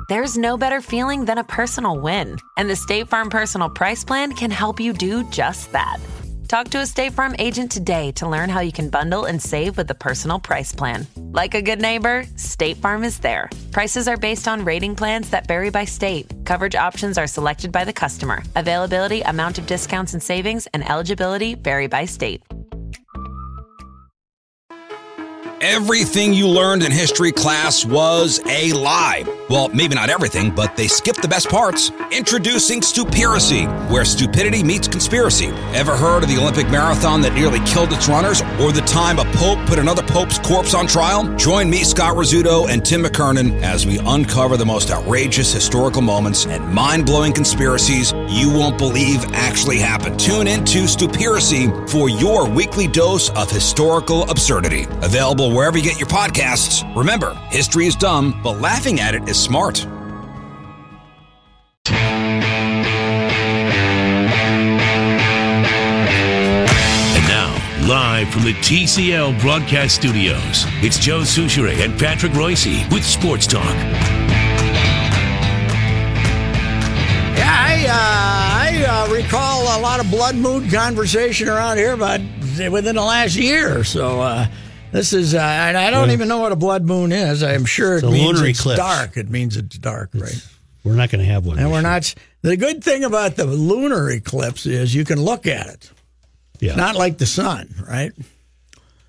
There's no better feeling than a personal win. And the State Farm Personal Price Plan can help you do just that. Talk to a State Farm agent today to learn how you can bundle and save with the Personal Price Plan. Like a good neighbor, State Farm is there. Prices are based on rating plans that vary by state. Coverage options are selected by the customer. Availability, amount of discounts and savings, and eligibility vary by state. Everything you learned in history class was a lie. Well, maybe not everything, but they skipped the best parts. Introducing Stupiracy, where stupidity meets conspiracy. Ever heard of the Olympic marathon that nearly killed its runners? Or the time a pope put another pope's corpse on trial? Join me, Scott Rizzuto, and Tim McKernan as we uncover the most outrageous historical moments and mind-blowing conspiracies you won't believe actually happened. Tune into Stupiracy for your weekly dose of historical absurdity. Available wherever you get your podcasts. Remember, history is dumb, but laughing at it is smart. And now, live from the TCL broadcast studios, it's Joe Souchere and Patrick Royce with Sports Talk. I recall a lot of blood moon conversation around here about within the last year or so. This is, and I don't even know what a blood moon is. I'm sure it means it's dark. It means it's dark, right? We're not going to have one. And we're not. The good thing about the lunar eclipse is you can look at it. Yeah. It's not like the sun, right?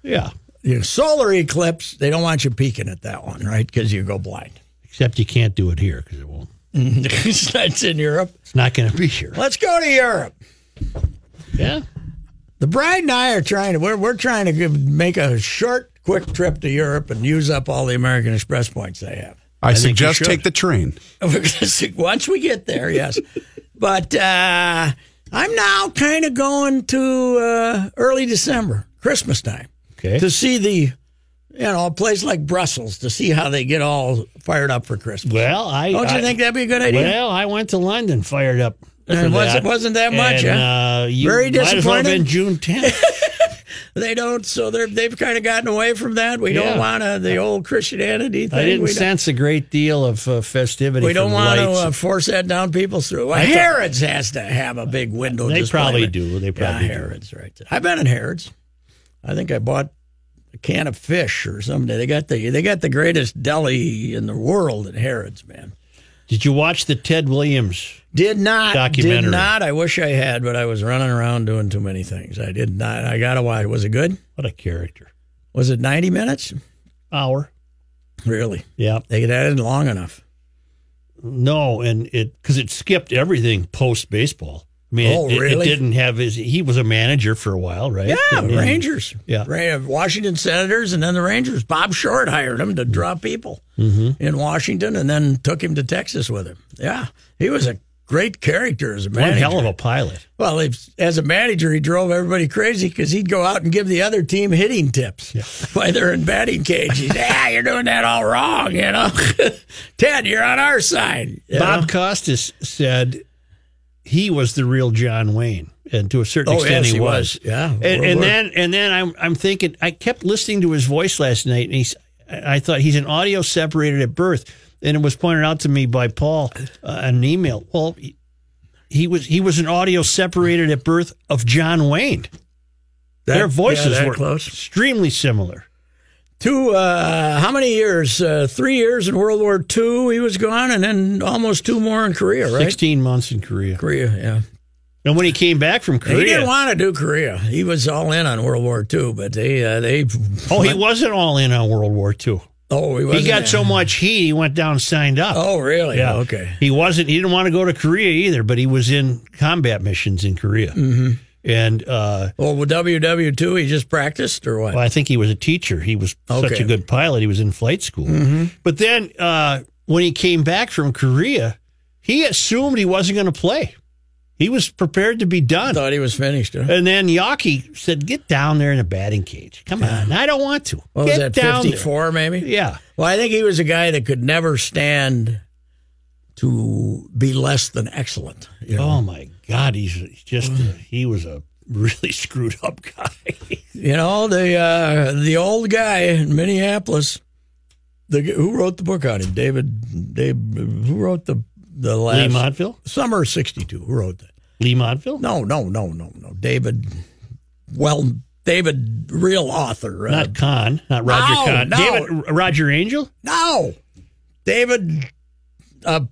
Yeah. The solar eclipse, they don't want you peeking at that one, right? Because you go blind. Except you can't do it here because it won't. It's in Europe. It's not going to be here. Let's go to Europe. Yeah. The bride and I are trying to, we're trying to make a short, quick trip to Europe and use up all the American Express points they have. I suggest take the train. Once we get there, yes. But I'm now kind of going to early December, Christmas time, to see a place like Brussels, to see how they get all fired up for Christmas. Well, don't you think that'd be a good idea? Well, I went to London fired up. And wasn't that much, huh? Very disappointed. Might as well have been June 10th. They don't, so they've kind of gotten away from that. We don't want the old Christianity thing. I didn't sense a great deal of festivity. We don't want to force that down people's throat. Well, Harrods has to have a big window They display. Probably do. They probably do. Harrods, right. I've been in Harrods. I think I bought a can of fish or something. They got the greatest deli in the world at Harrods, man. Did you watch the Ted Williams documentary? Did not. I wish I had, but I was running around doing too many things. I did not. I got to watch. Was it good? What a character. Was it 90 minutes? Hour. Really? Yeah. They didn't long enough. No, and because it skipped everything post-baseball. I mean, really? It didn't have he was a manager for a while, right? Yeah, Rangers. Yeah. Washington Senators and then the Rangers. Bob Short hired him to draw people in Washington and then took him to Texas with him. Yeah, he was a great character as a manager. One hell of a pilot. Well, as a manager, he drove everybody crazy because he'd go out and give the other team hitting tips while they're in batting cage. He'd say, you're doing that all wrong, you know. Ted, you're on our side. Bob Costas said he was the real John Wayne, and to a certain extent, he was. Yeah, and then I'm thinking. I kept listening to his voice last night, and I thought he's an audio separated at birth, and it was pointed out to me by Paul in an email. Well, he was an audio separated at birth of John Wayne. Their voices were close. Extremely similar. How many years? 3 years in World War II he was gone, and then almost 2 more in Korea, right? 16 months in Korea. Yeah. And when he came back from Korea... He didn't want to do Korea. He was all in on World War II, but they he wasn't all in on World War II. Oh, he wasn't. He got so much heat, he went down and signed up. Oh, really? Yeah. Okay. He didn't want to go to Korea either, but he was in combat missions in Korea. Mm-hmm. And with WW2, he just practiced or what? Well, I think he was a teacher. He was such a good pilot. He was in flight school. Mm-hmm. But then when he came back from Korea, he assumed he wasn't going to play. He was prepared to be done. Thought he was finished. Huh? And then Yaki said, "Get down there in the batting cage. Come on, I don't want to." What was that? 54, maybe. Yeah. Well, I think he was a guy that could never stand to be less than excellent. You know? Oh my God, he was a really screwed up guy. You know, the old guy in Minneapolis who wrote the book on him? Who wrote the last? Lee Montville? Summer of '62. Who wrote that? Lee Montville? No. David, real author. Not Kahn, not Roger Kahn. No. David, Roger Angel? No. David, a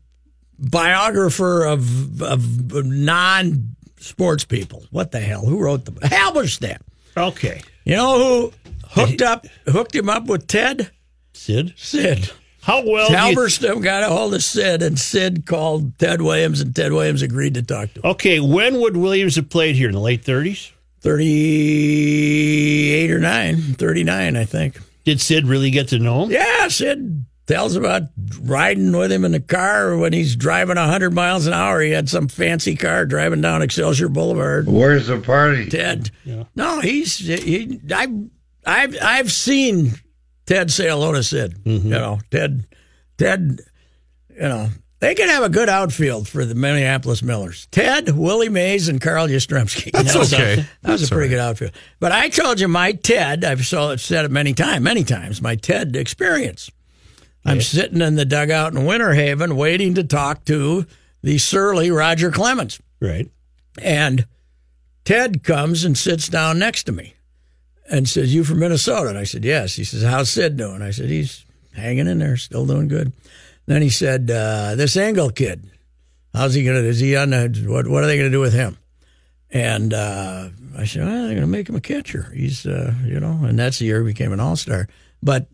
biographer of non-sports people. What the hell? Who wrote the book? Halberstam. Okay. You know who hooked him up with Ted? Sid. How well Halberstam got a hold of Sid, and Sid called Ted Williams, and Ted Williams agreed to talk to him. Okay, when would Williams have played here? In the late 30s? 38 or 39, I think. Did Sid really get to know him? Yeah, Sid tells about riding with him in the car when he's driving 100 miles an hour. He had some fancy car driving down Excelsior Boulevard. Where's the party? Ted. Yeah. No, I've seen Ted say hello to Sid. Mm-hmm. You know, Ted, you know, they can have a good outfield for the Minneapolis Millers. Ted, Willie Mays, and Carl Yastrzemski. That's okay. That was a pretty good outfield. But I told you my Ted, I've said it many times, my Ted experience. Yeah. I'm sitting in the dugout in Winter Haven waiting to talk to the surly Roger Clemens. Right. And Ted comes and sits down next to me and says, "You from Minnesota?" And I said, "Yes." He says, "How's Sid doing?" I said, "He's hanging in there, still doing good." Then he said, "This Engel kid, how's he going to, is he on what are they going to do with him?" And I said, "Well, they're going to make him a catcher. He's, and that's the year he became an all-star." But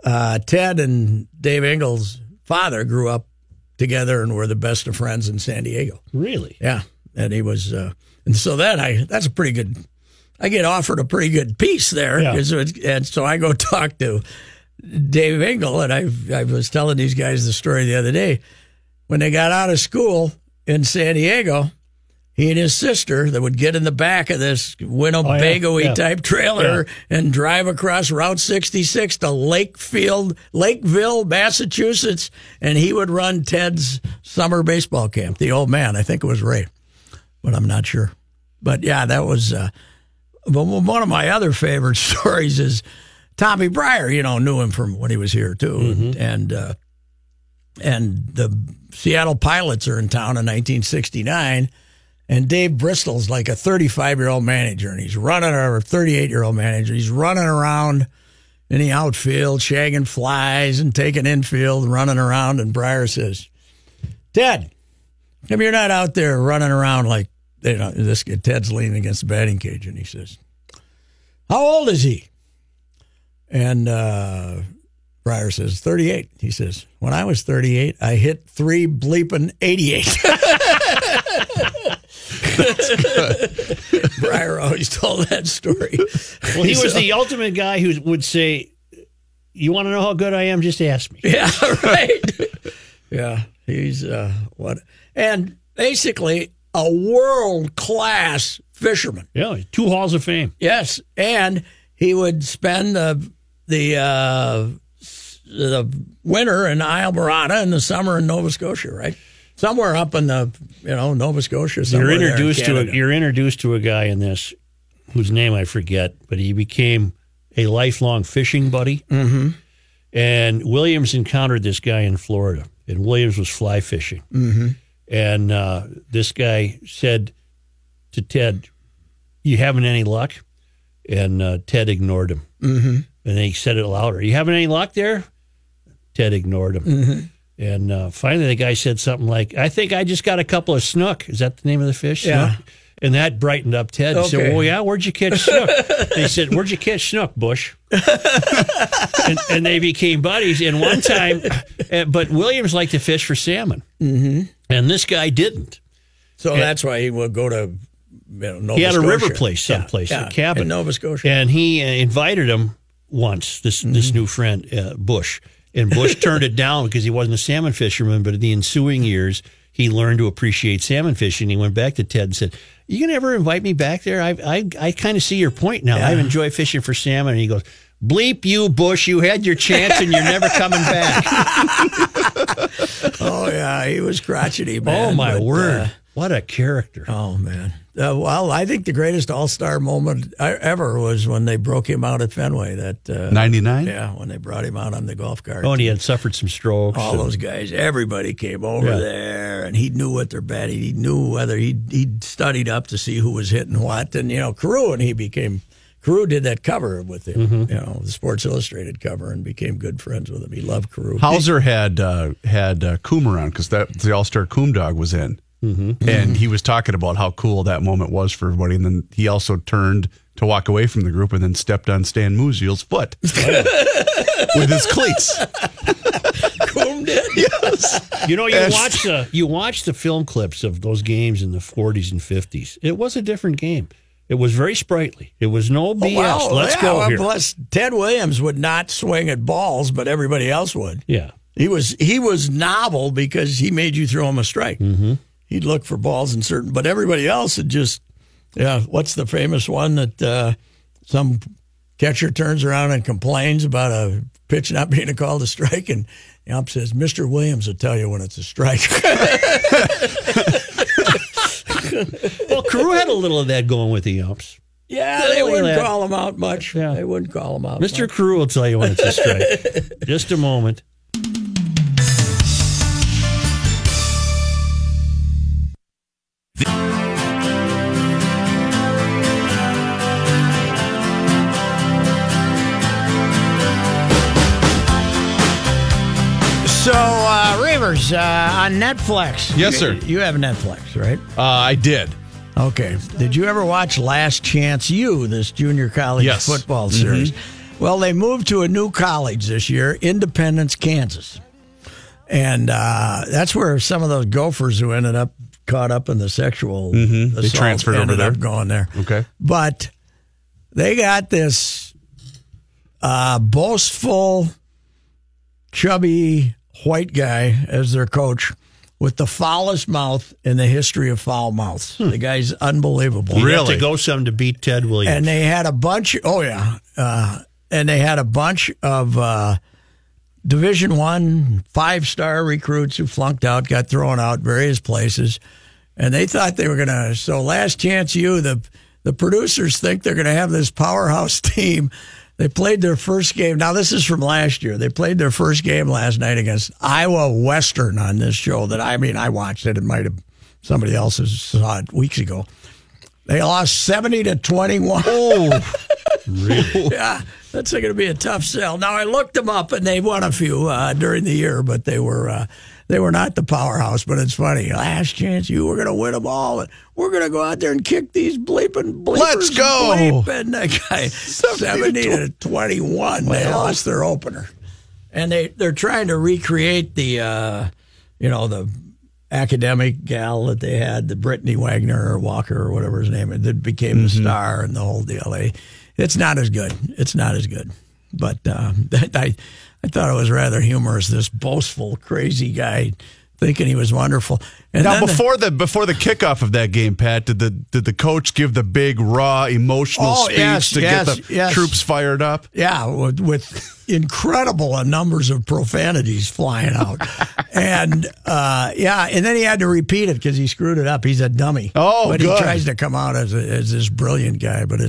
Ted and Dave Engel's father grew up together and were the best of friends in San Diego. Really? Yeah. And he was, and so that's a pretty good, I get offered a pretty good piece there. Yeah. And so I go talk to Dave Engel, and I was telling these guys the story the other day. When they got out of school in San Diego, he and his sister that would get in the back of this Winnebago-y type trailer and drive across Route 66 to Lakeville, Massachusetts, and he would run Ted's summer baseball camp. The old man, I think it was Ray, but I'm not sure. But yeah, that was but one of my other favorite stories is Tommy Breyer, knew him from when he was here too. Mm-hmm. And the Seattle Pilots are in town in 1969, and Dave Bristol's like a 35-year-old manager, and he's running, or a 38-year-old manager. He's running around in the outfield, shagging flies and taking infield, running around, and Breyer says, "Ted, how come you're not out there running around like, this kid?" Ted's leaning against the batting cage, and he says, "How old is he?" And Breyer says, 38. He says, "When I was 38, I hit 388. Breyer always told that story. Well, he was the ultimate guy who would say, "You want to know how good I am? Just ask me." Yeah, right. Yeah, he's and basically a world-class fisherman. Yeah, 2 Halls of Fame. Yes, and he would spend the winter in Isle-Morada and the summer in Nova Scotia, right? Somewhere up in the Nova Scotia. You're introduced to a guy in this whose name I forget, but he became a lifelong fishing buddy. Mm-hmm. And Williams encountered this guy in Florida, and Williams was fly fishing. Mm-hmm. And this guy said to Ted, "You having any luck?" And Ted ignored him. Mm-hmm. And then he said it louder. "You having any luck there?" Ted ignored him. Mm-hmm. And finally the guy said something like, "I think I just got a couple of snook." Is that the name of the fish? Yeah. Snook? And that brightened up Ted. He said, "Well, yeah, where'd you catch snook?" They said, "Where'd you catch snook, Bush?" and they became buddies. And one time, but Williams liked to fish for salmon. Mm-hmm. And this guy didn't. So that's why he would go to Nova He had Scotia. a river place someplace, a cabin. In Nova Scotia. And he invited him once, this new friend, Bush. And Bush turned it down because he wasn't a salmon fisherman, but in the ensuing years, he learned to appreciate salmon fishing. He went back to Ted and said, "You can ever invite me back there? I kind of see your point now. I enjoy fishing for salmon." And he goes, "Bleep you, Bush. You had your chance and you're never coming back." Oh, yeah. He was crotchety, man. Oh, my word. What a character. Oh, man. Well, I think the greatest all-star moment ever was when they broke him out at Fenway. That 99? Yeah, when they brought him out on the golf cart. Oh, and he had suffered some strokes. All those guys, everybody came over there, and he knew what they're batting. He knew whether he'd studied up to see who was hitting what. And, Carew did that cover with him, the Sports Illustrated cover, and became good friends with him. He loved Carew. Hauser had Coom around because the All-Star Coom dog was in. Mm-hmm. And he was talking about how cool that moment was for everybody. And then he also turned to walk away from the group and then stepped on Stan Musial's foot with his cleats. Coom did? Yes. You watch the film clips of those games in the 40s and 50s. It was a different game. It was very sprightly. It was no BS. Let's go here. Plus, Ted Williams would not swing at balls, but everybody else would. Yeah. He was novel because he made you throw him a strike. Mm-hmm. He'd look for balls in certain, but everybody else had just, what's the famous one that some catcher turns around and complains about a pitch not being called a strike, and the ump says, Mr. Williams will tell you when it's a strike. Well, Carew had a little of that going with the umps. Yeah, they wouldn't call him out much. Yeah. They wouldn't call him out Mr. much. Carew will tell you when it's a strike. Just a moment. So, Reavers, on Netflix. Yes, sir. You have Netflix, right? I did. Okay. Did you ever watch Last Chance U, this junior college football series? Mm-hmm. Well, they moved to a new college this year, Independence, Kansas. And that's where some of those Gophers who ended up caught up in the sexual assault they transferred over there. up going there. Okay. But they got this boastful, chubby white guy as their coach with the foulest mouth in the history of foul mouths. The guy's unbelievable. You have to go some to beat Ted Williams. And they had a bunch. Oh yeah, and they had a bunch of Division I 5-star recruits who flunked out, got thrown out various places, and they thought they were gonna. So Last Chance U, the producers think they're gonna have this powerhouse team. They played their first game. Now, this is from last year. They played their first game last night against Iowa Western on this show that, I watched it. It might have somebody else saw it weeks ago. They lost 70-21. Oh, really? Yeah, that's going to be a tough sell. Now, I looked them up, and they won a few during the year, but they were not the powerhouse. But it's funny. Last Chance U, we're going to win them all. And we're going to go out there and kick these bleepers. Let's go. And that guy, 70-21. They lost their opener. And they're trying to recreate the, the academic gal that they had, the Brittany Wagner or Walker or whatever his name is, that became the star and the whole deal. It's not as good. It's not as good. But I thought it was rather humorous, this boastful, crazy guy thinking he was wonderful. And now, before the kickoff of that game, Pat, did the coach give the big, raw, emotional speech to get the troops fired up? Yeah, with incredible numbers of profanities flying out. And, and then he had to repeat it because he screwed it up. He's a dummy. Oh, but good. He tries to come out as this brilliant guy, but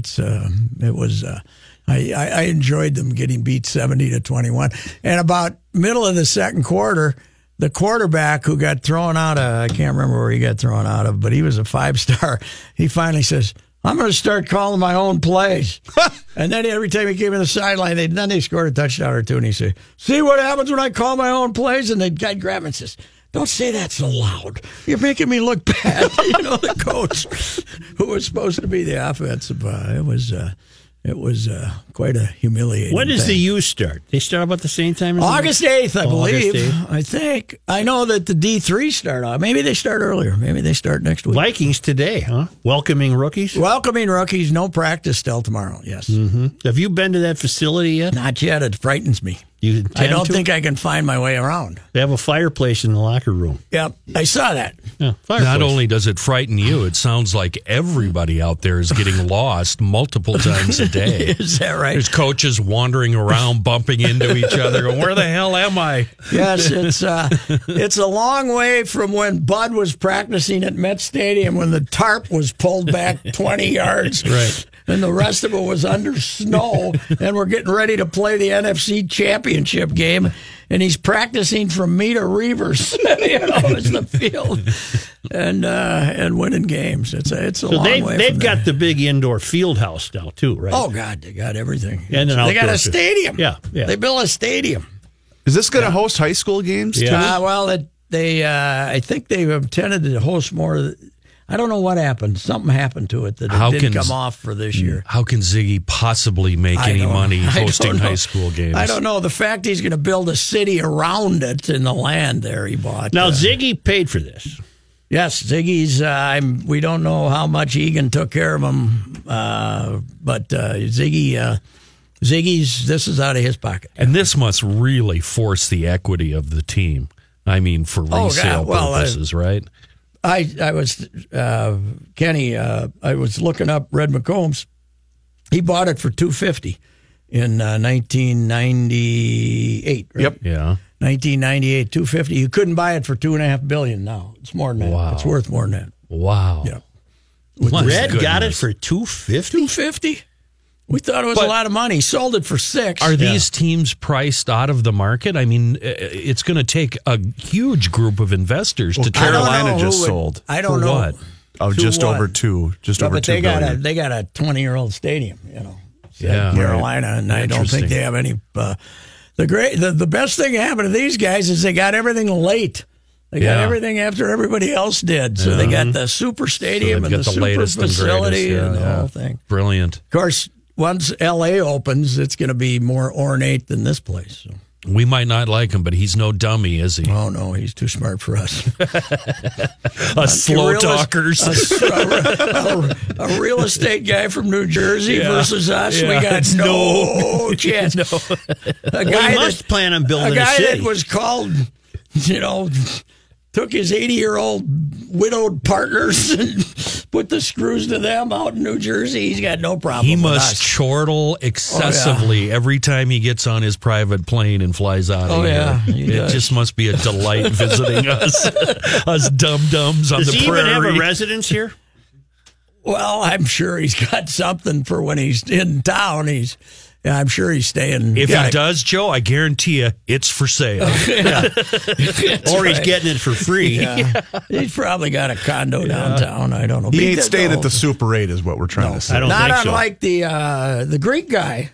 I enjoyed them getting beat 70-21. And about middle of the second quarter, the quarterback who got thrown out of, I can't remember where he got thrown out of, but he was a 5-star. He finally says, I'm going to start calling my own plays. And then every time he came in the sideline, then they scored a touchdown or two, and he said, see what happens when I call my own plays? And the guy grabbed him and says, don't say that so loud. You're making me look bad. The coach who was supposed to be the offensive, it was quite a humiliating When does thing. the U start? They start about the same time as August 8th, I believe. August 8th. I think. I know that the D3 start off. Maybe they start earlier. Maybe they start next week. Vikings today, huh? Welcoming rookies? Welcoming rookies. No practice till tomorrow, yes. Mm-hmm. Have you been to that facility yet? Not yet. It frightens me. I don't think I can find my way around. They have a fireplace in the locker room. Yep, I saw that. Yeah, not only does it frighten you, it sounds like everybody out there is getting lost multiple times a day. Is that right? There's coaches wandering around, bumping into each other, going, where the hell am I? Yes, it's a long way from when Bud was practicing at Met Stadium when the tarp was pulled back 20 yards. Right. And the rest of it was under snow, and we're getting ready to play the NFC Championship game, and he's practicing from Meta Reavers, as the field, and winning games. It's a long way. They've got the big indoor field house now too, right? Oh God, they got everything. And they got a stadium. Yeah. They built a stadium. Is this going to host high school games? Yeah. Well, I think they've intended to host more. I don't know what happened. Something happened to it that it didn't come off for this year. How can Ziggy possibly make any money hosting high school games? I don't know. The fact he's going to build a city around it in the land there he bought. Now, Ziggy paid for this. Yes, Ziggy's. We don't know how much Egan took care of him, but Ziggy's. This is out of his pocket, and this must really force the equity of the team. I mean, for resale purposes, right? I was Kenny. I was looking up Red McCombs. He bought it for $250 in 1998. Right? Yep. Yeah. 1998, $250. You couldn't buy it for $2.5 billion now. It's more than that. Wow. It's worth more than that. Wow. Yeah. Red got it for $250. $250. We thought it was a lot of money. He sold it for $6. Are these teams priced out of the market? I mean, it's going to take a huge group of investors to Carolina just sold. I don't for know. What? Oh, just over two. Just over but $2 billion. they got a 20-year-old stadium, Yeah. Carolina, and I don't think they have any. The best thing that happened to these guys is they got everything late. They got everything after everybody else did. So they got the super stadium and the super facility and the whole thing. Brilliant. Of course, once L.A. opens, it's going to be more ornate than this place. So. We might not like him, but he's no dummy, is he? Oh, no, he's too smart for us. Us slow talkers. A real estate guy from New Jersey versus us, we got no chance. He must plan on building a city. A guy that was called, took his 80-year-old widowed partners and put the screws to them out in New Jersey. He's got no problem He with must us. chortle excessively every time he gets on his private plane and flies out of here. It just must be a delight visiting us dum-dums on the prairie. Does he even have a residence here? Well, I'm sure he's got something for when he's in town. I'm sure he's staying. If he does, Joe, I guarantee you it's for sale. Or he's getting it for free. Yeah. He's probably got a condo downtown. I don't know. He ain't staying at the Super 8 is what we're trying to say. I don't Not think so. unlike the Greek guy.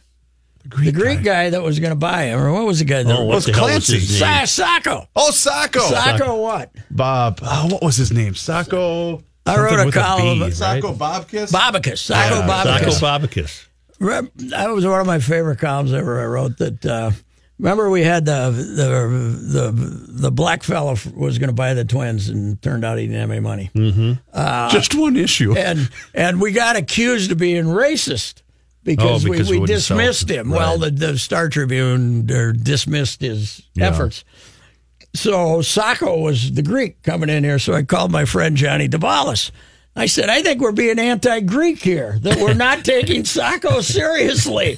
The Greek guy that was going to buy him. Or what was the guy that was Clancy? Sacco. Oh, Sacco. Sacco what? Bob. Oh, what was his name? Sacco. I wrote a column. Sacco Bobkus? Bobicus. Sacco Bobicus. Sacco Bobicus. That was one of my favorite columns ever I wrote. That remember we had the black fella was going to buy the Twins and turned out he didn't have any money. Mm-hmm. Just one issue, and we got accused of being racist because we dismissed him. Right. Well, the Star Tribune dismissed his efforts. So Sacco was the Greek coming in here. So I called my friend Johnny Davalos. I said, I think we're being anti-Greek here, that we're not taking Sacco seriously.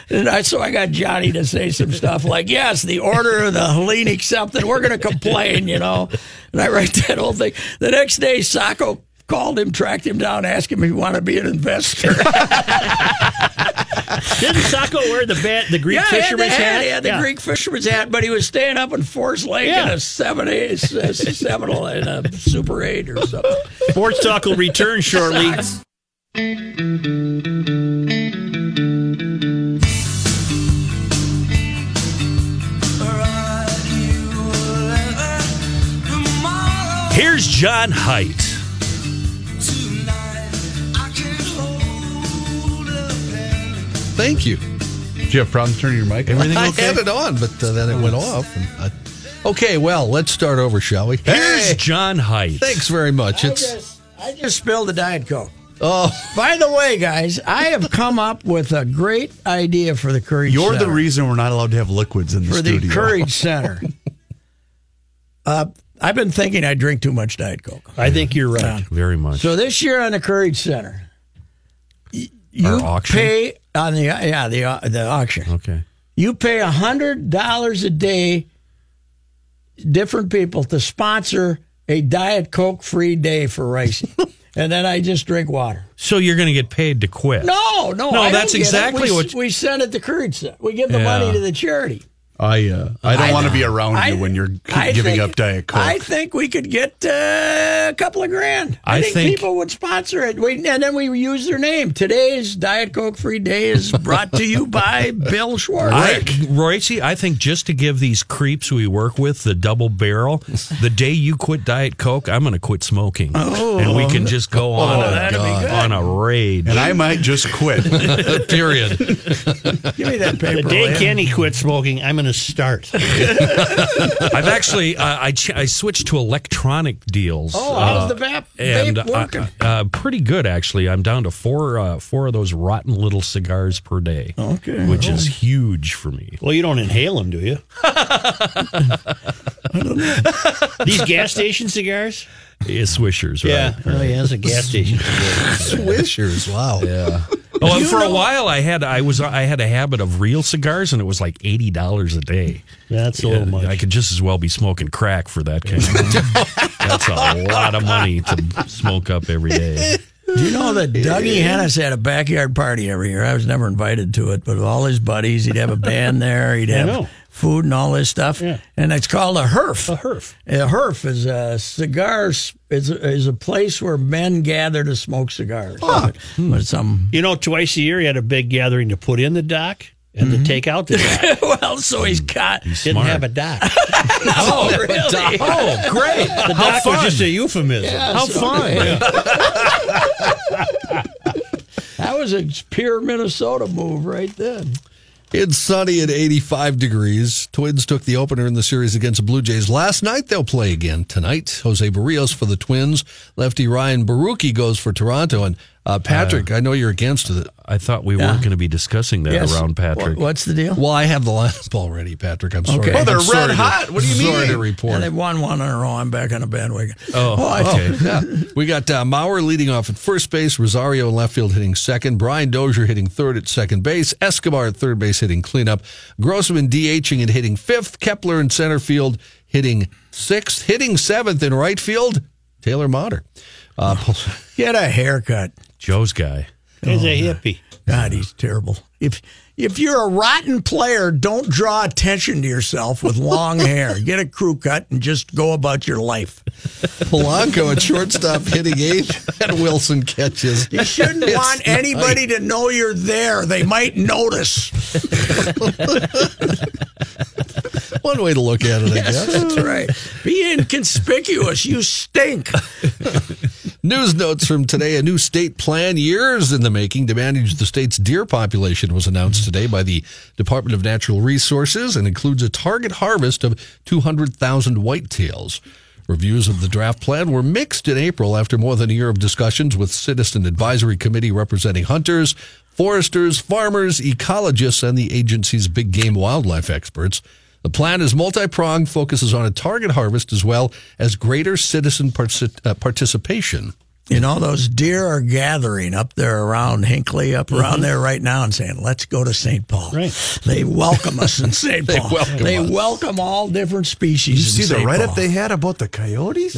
And so I got Johnny to say some stuff like, yes, the order of the Hellenic something, we're going to complain, And I write that whole thing. The next day, Sacco called him, tracked him down, asked him if he wanted to be an investor. Didn't Sacco wear the Greek fisherman's hat? He had the Greek fisherman's hat, but he was staying up in Forest Lake in a 7-Seminole in a Super 8 or something. Sports Talk will return shortly. Here's John Haidt. Thank you. Did you have problems turning your mic on? Everything okay? I had it on, but then it went off. Okay, well, let's start over, shall we? Here's John Haidt. Thanks very much. I just spilled a Diet Coke. Oh, by the way, guys, I have come up with a great idea for the Courage Center. You're the reason we're not allowed to have liquids in the studio. For the Courage Center. I've been thinking I drink too much Diet Coke. I think you're right. Very much. So this year on the Courage Center, you auction? pay on the auction. Okay. You pay $100 a day, different people, to sponsor a Diet Coke free day for racing. And then I just drink water. So you're going to get paid to quit? No, I that's don't get exactly it. what We send it to Courage Center. We give the money to the charity. I don't want to be around you when you're giving up Diet Coke. I think we could get a couple of grand. I think people would sponsor it. And then we use their name. Today's Diet Coke free day is brought to you by Bill Schwartz. Royce, I think just to give these creeps we work with the double barrel, the day you quit Diet Coke, I'm going to quit smoking. And we can just go on a raid. And I might just quit. Period. Give me that paper. The day Kenny quit smoking, I'm going to start. I've actually I switched to electronic deals. How's the vape working? Pretty good, actually. I'm down to four of those rotten little cigars per day. Okay, which is huge for me. Well, you don't inhale them, do you? I don't know. These gas station cigars? It's Swishers, right? Yeah, right. It's a gas station cigar. Swishers, wow. Yeah. Oh, and for a while I had a habit of real cigars, and it was like $80 a day. That's a little much. I could just as well be smoking crack for that kind of. That's a lot of money to smoke up every day. Do you know that Dougie Hennis had a backyard party every year? I was never invited to it, but with all his buddies, he'd have a band there. He'd have food and all this stuff. Yeah. And it's called a herf. A herf. A herf is a cigars. Is a place where men gather to smoke cigars. But You know, twice a year he had a big gathering to put in the dock and to take out the dock. Well, so he's didn't have a dock. Oh, really? Oh, great. The dock was just a euphemism. Yeah, How fun. Yeah. That was a pure Minnesota move right then. It's sunny at 85 degrees. Twins took the opener in the series against the Blue Jays last night. They'll play again tonight. Jose Barrios for the Twins. Lefty Ryan Baruchi goes for Toronto. And Patrick, I know you're against it. I thought we weren't going to be discussing that around Patrick. What's the deal? Well, I have the lineup already, Patrick. I'm sorry. Okay. Oh, they're red hot. What do you mean? Sorry to report. And they've won one in a row. I'm back on the bandwagon. Okay. Yeah. We got Maurer leading off at first base, Rosario in left field hitting second, Brian Dozier hitting third at second base, Escobar at third base hitting cleanup, Grossman DHing and hitting fifth, Kepler in center field hitting sixth, hitting seventh in right field, Taylor Motter. Get a haircut. Joe's guy. He's a hippie. God, he's terrible. If you're a rotten player, don't draw attention to yourself with long hair. Get a crew cut and just go about your life. Polanco at shortstop hitting eighth, and Wilson catches. You shouldn't want anybody to know you're there. They might notice. One way to look at it, I guess. That's right. Be inconspicuous. You stink. News notes from today. A new state plan, years in the making, to manage the state's deer population was announced today by the Department of Natural Resources and includes a target harvest of 200,000 whitetails. Reviews of the draft plan were mixed in April after more than a year of discussions with Citizen Advisory Committee representing hunters, foresters, farmers, ecologists, and the agency's big game wildlife experts. The plan is multi-pronged, focuses on a target harvest as well as greater citizen participation. You know, those deer are gathering up there around Hinckley, up around there right now and saying, let's go to St. Paul. Right. They welcome us in St. Paul. They welcome all different species. You see the write-up they had about the coyotes?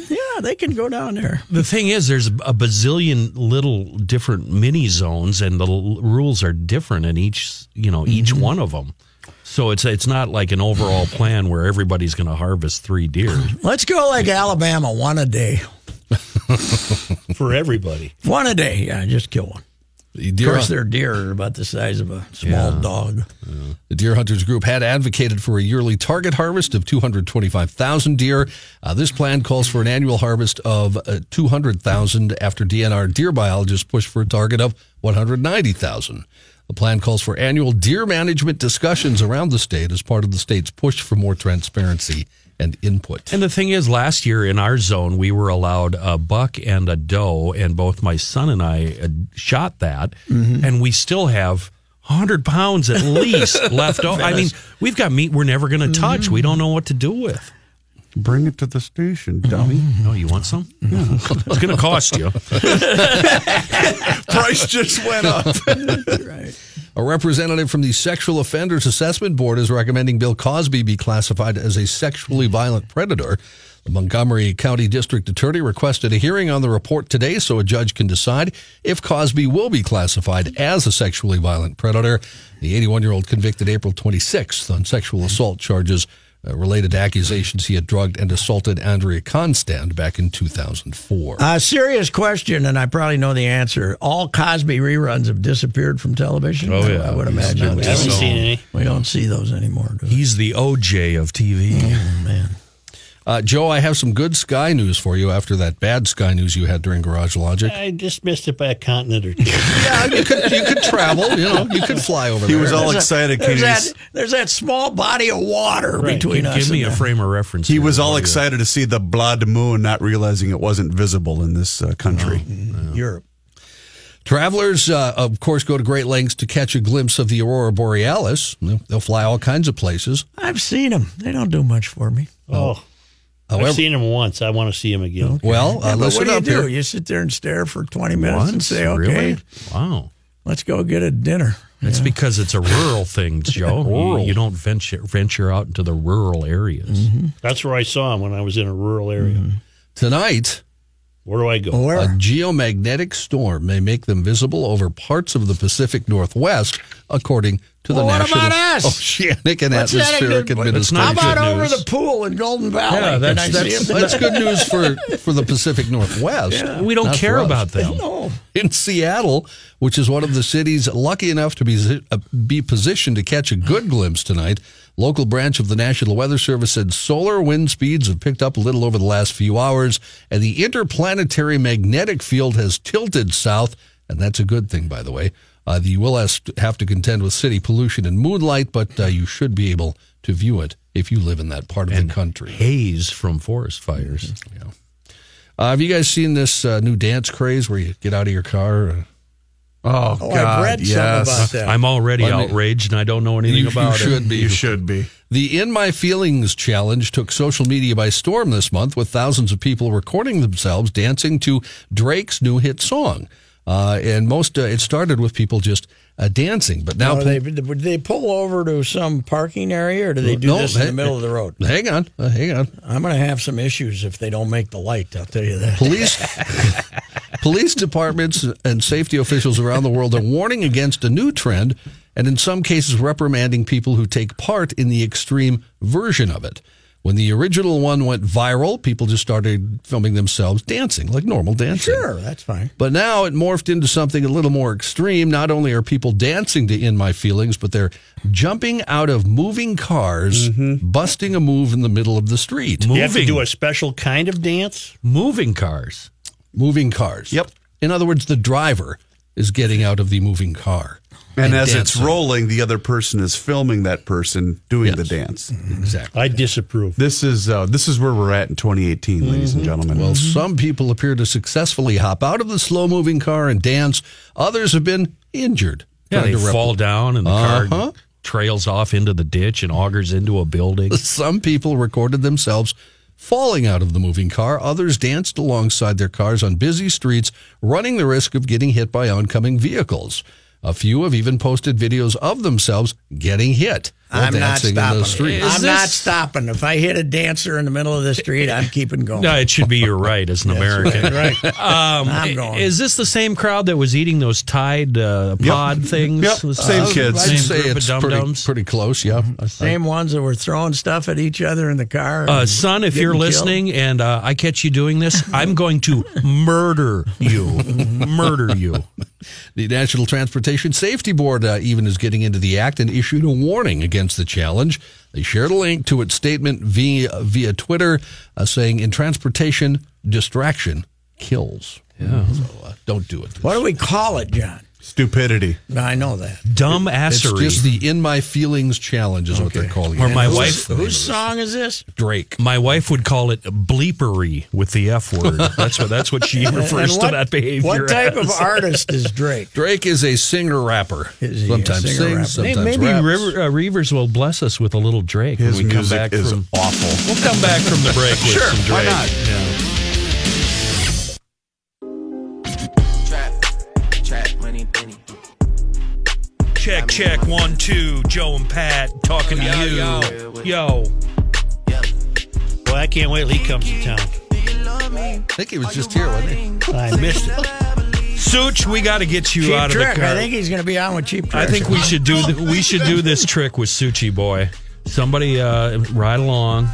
Yeah, they can go down there. The thing is, there's a bazillion little different mini zones, and the rules are different in each one of them. So it's not like an overall plan where everybody's going to harvest 3 deer. Let's go like Alabama, one a day. For everybody. One a day, yeah, just kill one. Of course, their deer are about the size of a small dog. Yeah. The Deer Hunters Group had advocated for a yearly target harvest of 225,000 deer. This plan calls for an annual harvest of 200,000 after DNR deer biologists pushed for a target of 190,000. The plan calls for annual deer management discussions around the state as part of the state's push for more transparency and input. And the thing is, last year in our zone, we were allowed a buck and a doe, and both my son and I shot that, and we still have 100 pounds at least left over. I mean, we've got meat we're never going to touch. We don't know what to do with. Bring it to the station, dummy. Oh, you want some? Yeah. It's going to cost you. Price just went up. Right. A representative from the Sexual Offenders Assessment Board is recommending Bill Cosby be classified as a sexually violent predator. The Montgomery County District Attorney requested a hearing on the report today so a judge can decide if Cosby will be classified as a sexually violent predator. The 81-year-old convicted April 26th on sexual assault charges related to accusations he had drugged and assaulted Andrea Constand back in 2004. Serious question, and I probably know the answer. All Cosby reruns have disappeared from television. Oh, yeah. I would imagine. I haven't seen any. We don't see those anymore, do we? He's the OJ of TV. Oh, man. Joe, I have some good Sky news for you after that bad Sky news you had during Garage Logic. I just missed it by a continent or two. Yeah, you could travel, you could fly over there. He was all excited. There's that small body of water between us. Give me a frame of reference. He was all excited to see the blood moon, not realizing it wasn't visible in this country. Europe. Travelers, of course, go to great lengths to catch a glimpse of the Aurora Borealis. They'll fly all kinds of places. I've seen them. They don't do much for me. However, I've seen him once. I want to see him again. Okay. Well, but listen what do you up do? here. You sit there and stare for 20 minutes and say, okay, Really? Wow. let's go get a dinner. It's because it's a rural thing, Joe. You don't venture out into the rural areas. That's where I saw him when I was in a rural area. Tonight, Where do I go? Where? a geomagnetic storm may make them visible over parts of the Pacific Northwest, according to the Well, what National about us? Oceanic and What's that Atmospheric good- Administration. How about good over news. the pool in Golden Valley? Yeah, Can I see 'em? That's good news for the Pacific Northwest. We don't Not care for us. about them. No. In Seattle, which is one of the cities lucky enough to be positioned to catch a good glimpse tonight, local branch of the National Weather Service said solar wind speeds have picked up a little over the last few hours, and the interplanetary magnetic field has tilted south, and that's a good thing, by the way. You will have to contend with city pollution and moonlight, but you should be able to view it if you live in that part of the country. Haze from forest fires. Yeah. Have you guys seen this new dance craze where you get out of your car? Oh, Oh, God, I've read some about that. I'm already Well, I mean, outraged, and I don't know anything about it. You should be. The In My Feelings challenge took social media by storm this month, with thousands of people recording themselves dancing to Drake's new hit song. And it started with people just dancing, but now Would they pull over to some parking area, or do they do this in the middle of the road? Hang on. I'm going to have some issues if they don't make the light, I'll tell you that. Police departments and safety officials around the world are warning against a new trend, and in some cases reprimanding people who take part in the extreme version of it. When the original one went viral, people just started filming themselves dancing, like normal dancing. Sure, that's fine. But now it morphed into something a little more extreme. Not only are people dancing to In My Feelings, but they're jumping out of moving cars, busting a move in the middle of the street. You have to do a special kind of dance? Moving cars. Moving cars. Yep. In other words, the driver is getting out of the moving car. And as dancing. it's rolling, the other person is filming that person doing the dance. Exactly. I disapprove. This is where we're at in 2018, ladies and gentlemen. Well, some people appear to successfully hop out of the slow-moving car and dance. Others have been injured. Yeah, trying they to fall down, and the car trails off into the ditch and augers into a building. Some people recorded themselves falling out of the moving car. Others danced alongside their cars on busy streets, running the risk of getting hit by oncoming vehicles. A few have even posted videos of themselves getting hit while I'm not dancing in stopping. those streets. I'm not stopping. If I hit a dancer in the middle of the street, I'm keeping going. No, it should be your right as an American. Right. I'm going. Is this the same crowd that was eating those Tide pod things? Yep. Same kids. I'd Same say group it's of dum-dums? pretty close, yeah. Same ones that were throwing stuff at each other in the car. and Son, if getting you're killed. listening and I catch you doing this, I'm going to murder you. Murder you. The National Transportation Safety Board even is getting into the act and issued a warning against the challenge. They shared a link to its statement via Twitter saying, in transportation, distraction kills. Yeah. So don't do it. What do we call it, John? Stupidity. I know that. Dumb It's assery. just the In My Feelings challenge is what they're calling Or it. my wife. Whose song is this? Drake. My wife would call it bleepery with the F word. That's what she refers to that behavior. What type of as. artist is Drake? Drake is a singer-rapper. Is he a Sometimes singer-rapper? sings, sometimes Maybe raps. Reavers will bless us with a little Drake His when we come music back is from. awful. We'll come back from the break with Sure, some Drake. why not? Yeah. Trap money, penny. Check 1 2. Joe and Pat talking to you. Yo. Well, I can't wait till he comes to town. I think he was just here, wasn't he? I missed it. Such, we got to get you Cheap out of Trick. the car. I think he's going to be on with Cheap Trick. I think we should do this trick with Suchi boy. Somebody ride along,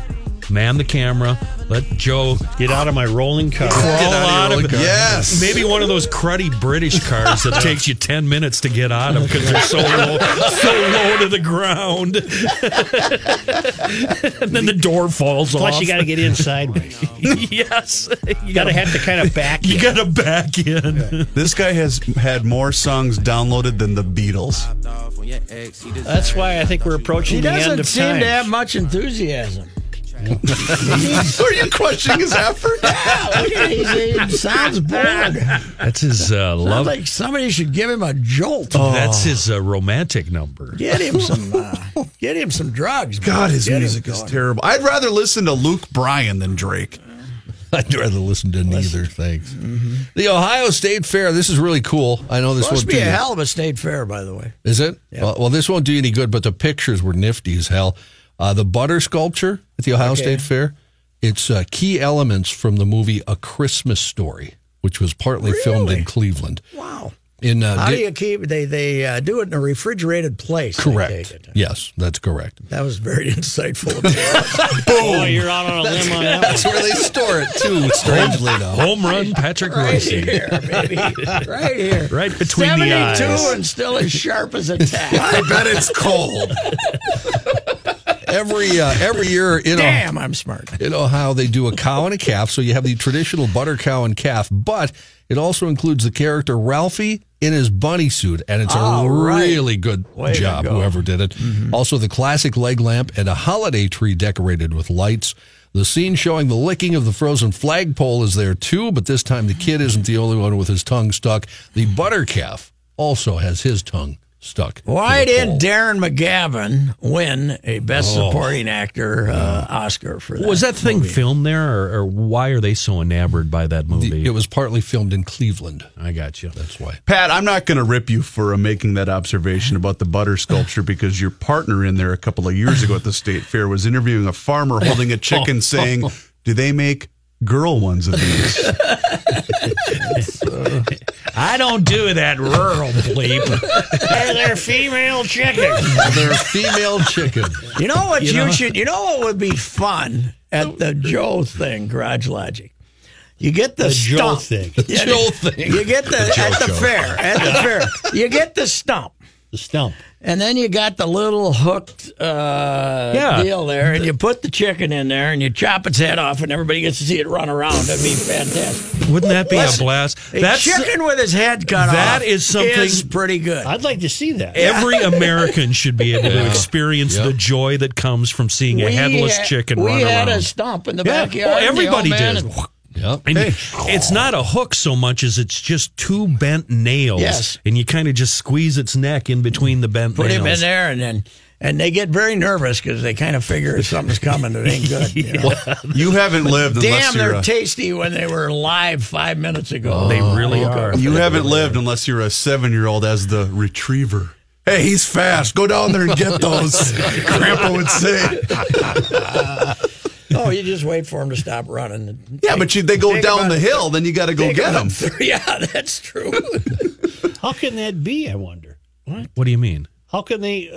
man the camera, let Joe Get out of my rolling car. crawl out of it. Yes. Maybe one of those cruddy British cars that takes you 10 minutes to get out of because they're so low to the ground. And then the door falls off. Plus, you got to get in sideways. Yes. You got to have to kind of back. You got to back in. This guy has had more songs downloaded than the Beatles. That's why I think we're approaching He the end doesn't of seem time. to have much enthusiasm. Are you questioning his effort? Yeah, look at it. He sounds bored. That's his Sounds love. like somebody should give him a jolt. That's his romantic number. Get him some drugs. God, his Get him music is going. terrible. I'd rather listen to Luke Bryan than Drake. I'd rather listen to neither, thanks. The Ohio State Fair, this is really cool. I know this Supposed won't to be do a you. hell of a state fair, by the way. Is it? Yeah. Well, this won't do you any good, but the pictures were nifty as hell. The butter sculpture at the Ohio State Fair, it's key elements from the movie A Christmas Story, which was partly filmed in Cleveland. Wow. How do you keep? They do it in a refrigerated place. I Correct. take it. Yes, that's correct. That was very insightful. Oh, you're out on a limb on that That's where they store it, too, strangely enough. Home run, Patrick right Royce. here, baby. Right here. Right between the 72 eyes. and still as sharp as a tack. I bet it's cold. Every year Damn, I'm smart. in Ohio, they do a cow and a calf. So you have the traditional butter cow and calf, but it also includes the character Ralphie in his bunny suit, and it's a really good job, whoever did it. Also, the classic leg lamp and a holiday tree decorated with lights. The scene showing the licking of the frozen flagpole is there too, but this time the kid isn't the only one with his tongue stuck. The butter calf also has his tongue stuck. Why to the did pole. Darren McGavin win a Best Supporting Actor Oscar for that? Was that thing movie? filmed there, or why are they so enamored by that movie? It was partly filmed in Cleveland. I got you. That's why. Pat, I'm not going to rip you for making that observation about the butter sculpture because your partner in there a couple of years ago at the state fair was interviewing a farmer holding a chicken saying, do they make girl ones of these? I don't do that rural bleep. They're female chickens. They're female chicken. You know what You know what would be fun at the Joe thing, Garage Logic? You get the Joe stump. thing. Yeah, Joe thing. You get at the fair. At the fair, you get the stump. The stump. And then you got the little hooked deal there, and you put the chicken in there, and you chop its head off, and everybody gets to see it run around. That'd be fantastic. Wouldn't that be a blast? A chicken with his head cut off. That is something is pretty good. I'd like to see that. Every American should be able to experience the joy that comes from seeing a headless chicken run We had around. a stump in the backyard. Well, and the everybody old man did. and- Yep. And it's not a hook so much as it's just two bent nails. Yes. And you kind of just squeeze its neck in between the bent Put nails. him in there, and they get very nervous because they kind of figure something's coming that ain't good. You know? You haven't lived unless Damn, you're they're tasty when they were live 5 minutes ago. They really are. you haven't lived unless you're a 7-year-old as the retriever. Hey, he's fast. Go down there and get those. Grandpa would say. Oh, you just wait for them to stop running. Yeah, but they go take down about- the hill, then you got to go Take get about them. Yeah, that's true. How can that be, I wonder? What do you mean? How can they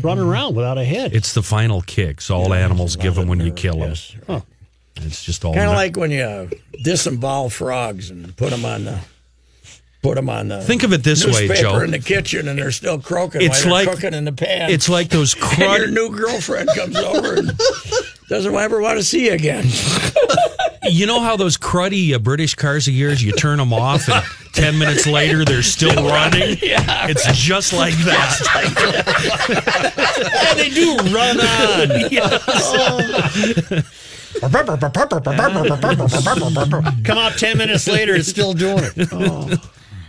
run around without a head? It's the final kicks all animals give them when you kill them. Yes. Huh. It's just all Kind of like when you disembowel frogs and put them on the Think of it this way, newspaper Joe. in the kitchen, and they're still croaking It's while they're like- cooking in the pan. It's like those and your crud. new girlfriend comes over and doesn't ever want to see you again. You know how those cruddy British cars of yours, you turn them off and 10 minutes later they're still running? Yeah, it's just like that. And they do run on. Come out 10 minutes later, it's still doing it. Oh.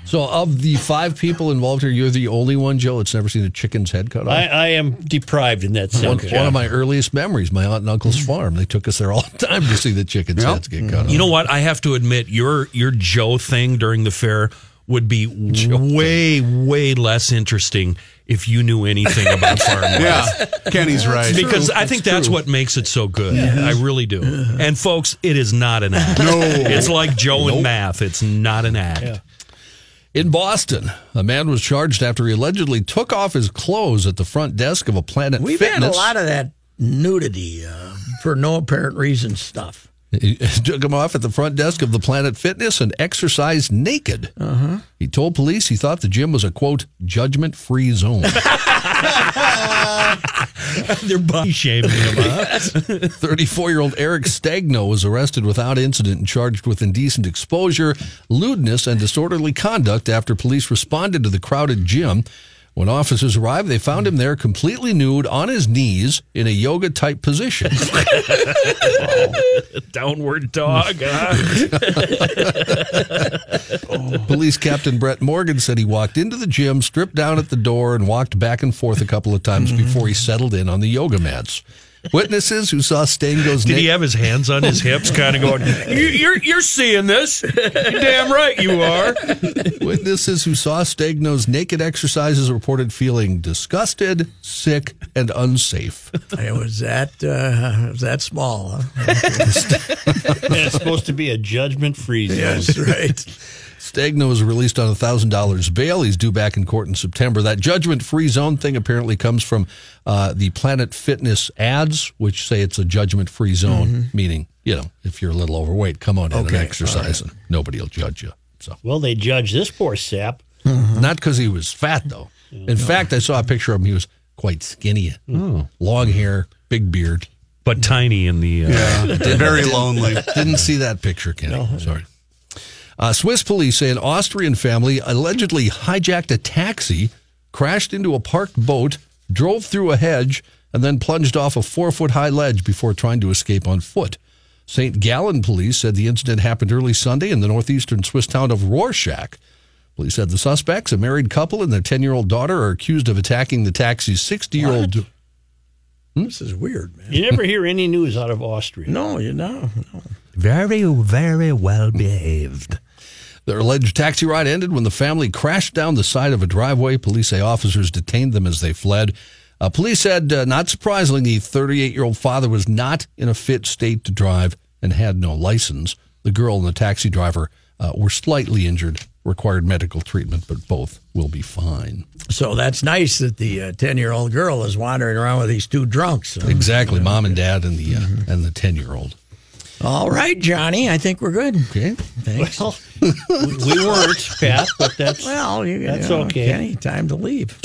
So, of the 5 people involved here, you're the only one, Joe, that's never seen a chicken's head cut off? I am deprived in that sense. One of my earliest memories, my aunt and uncle's farm. They took us there all the time to see the chicken's heads get cut off. You know what? I have to admit, your Joe thing during the fair would be way less interesting if you knew anything about farm life. Yeah, Kenny's right. Because I think that's what makes it so good. Yeah. I really do. And folks, it is not an act. No. It's like Joe and math. It's not an act. Yeah. In Boston, a man was charged after he allegedly took off his clothes at the front desk of a Planet We've Fitness. had a lot of that nudity for no apparent reason stuff. He took him off at the front desk of the Planet Fitness and exercised naked. Uh-huh. He told police he thought the gym was a, quote, judgment-free zone. They're body shaming him, huh? 34-year-old Eric Stagno was arrested without incident and charged with indecent exposure, lewdness, and disorderly conduct after police responded to the crowded gym. When officers arrived, they found him there completely nude on his knees in a yoga-type position. Downward dog, huh? Police Captain Brett Morgan said he walked into the gym, stripped down at the door, and walked back and forth a couple of times before he settled in on the yoga mats. Witnesses who saw Stagno's Did he have his hands on his hips, kind of going, you're seeing this? You're damn right you are. Witnesses who saw Stagno's naked exercises reported feeling disgusted, sick, and unsafe. It was that small, huh? And it's supposed to be a judgment-free zone. Yes, right. Stagno was released on $1,000 bail. He's due back in court in September. That judgment-free zone thing apparently comes from the Planet Fitness ads, which say it's a judgment-free zone, meaning, if you're a little overweight, come on in and exercise, and nobody will judge you. So, well, they judge this poor sap. Not because he was fat, though. In fact, I saw a picture of him. He was quite skinny. Long hair, big beard. But tiny in the... very lonely. Didn't see that picture, Kenny. No. Sorry. Swiss police say an Austrian family allegedly hijacked a taxi, crashed into a parked boat, drove through a hedge, and then plunged off a 4-foot-high ledge before trying to escape on foot. St. Gallen police said the incident happened early Sunday in the northeastern Swiss town of Rorschach. Police said the suspects, a married couple and their 10-year-old daughter, are accused of attacking the taxi's 60-year-old... This is weird, man. You never hear any news out of Austria. No, no. Very, very well behaved. Their alleged taxi ride ended when the family crashed down the side of a driveway. Police say officers detained them as they fled. Police said, not surprisingly, the 38-year-old father was not in a fit state to drive and had no license. The girl and the taxi driver were slightly injured, required medical treatment, but both will be fine. So that's nice that the 10-year-old girl is wandering around with these two drunks. Exactly, mom and dad and the 10-year-old. All right, Johnny, I think we're good. Okay. Thanks. Well, we weren't, Pat, but that's okay. Kenny, time to leave.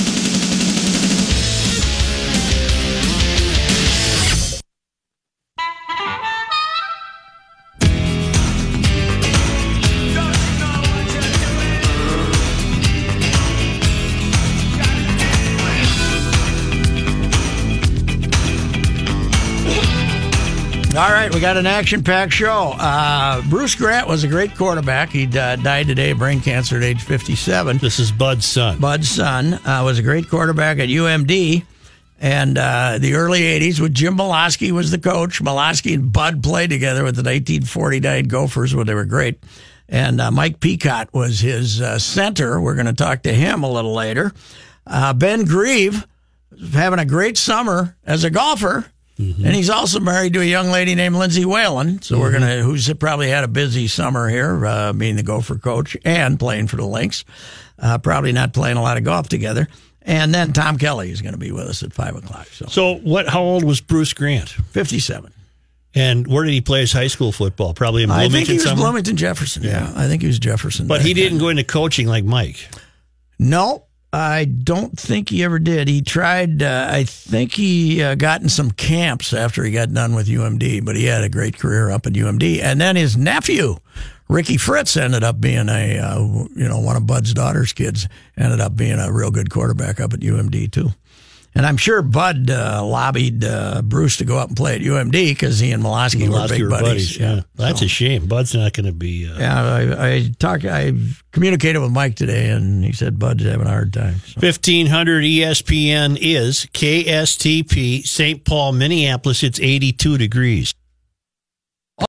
All right, we got an action-packed show. Bruce Grant was a great quarterback. He died today of brain cancer at age 57. This is Bud's son. Bud's son was a great quarterback at UMD. And the early 80s with Jim Molosky was the coach. Molosky and Bud played together with the 1949 Gophers when they were great. And Mike Peacock was his center. We're going to talk to him a little later. Ben Grieve having a great summer as a golfer. Mm-hmm. And he's also married to a young lady named Lindsay Whalen. So we're who's probably had a busy summer here, being the Gopher coach and playing for the Lynx. Probably not playing a lot of golf together. And then Tom Kelly is going to be with us at 5 o'clock. So how old was Bruce Grant? 57. And where did he play his high school football? Probably in Bloomington. I think he was somewhere? Bloomington Jefferson. Yeah, I think he was Jefferson. But he didn't go into coaching like Mike. No. I don't think he ever did. He tried, I think he got in some camps after he got done with UMD, but he had a great career up at UMD. And then his nephew, Ricky Fritz, ended up being one of Bud's daughter's kids, ended up being a real good quarterback up at UMD too. And I'm sure Bud lobbied Bruce to go up and play at UMD because he and Molosky were big buddies. Yeah. That's a shame. Bud's not going to be. I communicated with Mike today, and he said Bud's having a hard time. So. 1500 ESPN is KSTP, St. Paul, Minneapolis. It's 82 degrees.